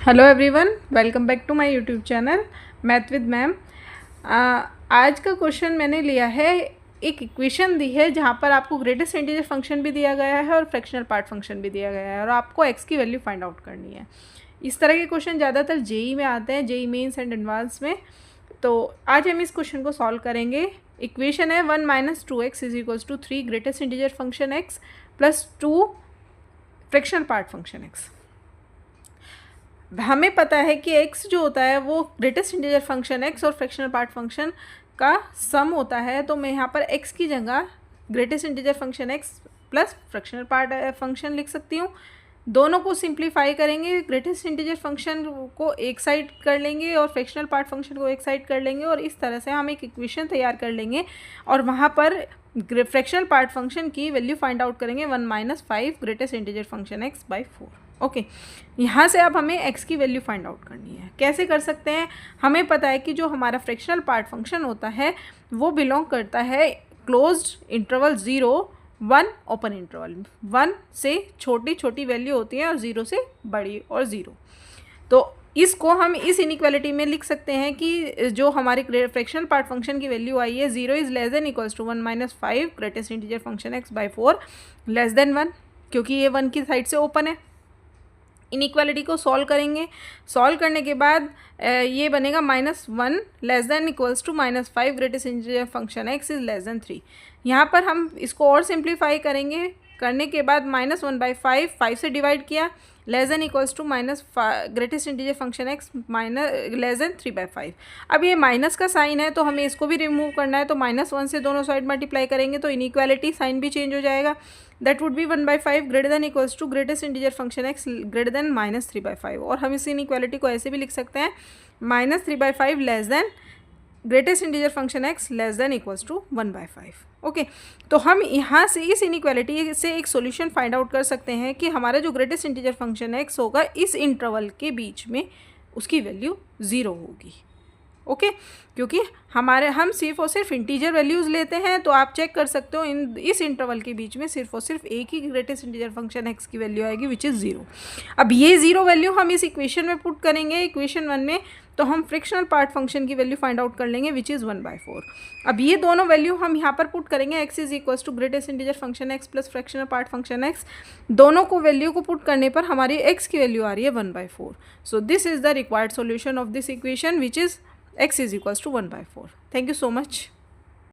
Hello everyone, welcome back to my YouTube channel math with ma'am. आज का question मैंने लिया है, एक इक्वेशन दी है जहाँ पर आपको ग्रेटेस्ट इंटीजर फंक्शन भी दिया गया है और फ्रैक्शनल पार्ट फंक्शन भी दिया गया है और आपको एक्स की वैल्यू फाइंड आउट करनी है। इस तरह के क्वेश्चन ज़्यादातर जेई में आते हैं, जेई मेंस एंड एडवांस में। तो आज हम इस क्वेश्चन को सॉल्व करेंगे। इक्वेशन है 1 - 2x = 3 greatest integer function x plus 2 fractional part function x। हमें पता है कि x जो होता है वो ग्रेटेस्ट इंटीजर फंक्शन x और फ्रैक्शनल पार्ट फंक्शन का सम होता है। तो मैं यहाँ पर x की जगह greatest integer function x plus fractional part function लिख सकती हूँ। दोनों को सिंप्लीफाई करेंगे, ग्रेटेस्ट इंटीजर फंक्शन को एक साइड कर लेंगे और फ्रैक्शनल पार्ट फंक्शन को एक साइड कर लेंगे और इस तरह से हम एक इक्वेशन तैयार कर लेंगे और वहाँ पर फ्रैक्शनल पार्ट फंक्शन की वैल्यू फाइंड आउट करेंगे 1 - 5 greatest integer function x/4। Okay, यहाँ से अब हमें x की वैल्यू फाइंड आउट करनी है। कैसे कर सकते हैं? हमें पता है कि जो हमारा फ्रैक्शनल पार्ट फंक्शन होता है वो बिलोंग करता है क्लोज्ड इंटरवल 0, 1 ओपन इंटरवल। 1 से छोटी छोटी वैल्यू होती है और 0 से बड़ी और 0। तो इसको हम इस इनइक्वालिटी में लिख सकते हैं कि जो हमारे फ्रैक्शनल पार्ट फंक्शन की वैल्यू आई है 0 > 1 - 5 ग्रेटेस्ट इंटीजर फंक्शन x/4 <1, क्योंकि ये 1 की साइड से ओपन है। इनइक्वालिटी को सॉल्व करेंगे। सॉल्व करने के बाद ये बनेगा -1 < -5 ग्रेटेस्ट इंटीजर फंक्शन x < 3। यहाँ पर हम इसको और सिंप्लीफाई करेंगे। करने के बाद -1/5 5 से डिवाइड किया, <= ग्रेटेस्ट इंटीजर फंक्शन x <3/5। अब ये माइनस का साइन है तो हमें इसको भी रिमूव करना है, तो -1 से दोनों साइड मल्टीप्लाई करेंगे तो इनइक्वालिटी साइन भी चेंज हो जाएगा। That would be 1/5 > greatest integer function x <3/5। और हम इस इनइक्वालिटी को ऐसे भी लिख सकते हैं -3/5 greatest integer function x < 1/5। Okay, तो हम यहाँ से इस इनइक्वालिटी से एक सॉल्यूशन फाइंड आउट कर सकते हैं कि हमारा जो ग्रेटेस्ट इंटीजर फंक्शन x होगा इस इंटरवल के बीच में उसकी वैल्यू 0 होगी। ओके, क्योंकि हम सिर्फ और सिर्फ इंटीजर वैल्यूज़ लेते हैं, तो आप चेक कर सकते हो इस इंटरवल के बीच में सिर्फ और सिर्फ एक ही ग्रेटेस्ट इंटीजर फंक्शन x की वैल्यू आएगी विच इज़ 0। अब ये 0 वैल्यू हम इस इक्वेशन में पुट करेंगे, इक्वेशन 1 में, तो हम फ्रैक्शनल पार्ट फंक्शन की वैल्यू फाइंड आउट कर लेंगे विच इज़ 1/4। अब ये दोनों वैल्यू हम यहाँ पर पुट करेंगे, x = greatest integer function x plus fractional part function x। दोनों को वैल्यू को पुट करने पर हमारी x की वैल्यू आ रही है 1/4। So this is the required solution of this equation which is x = 1/4। Thank you so much.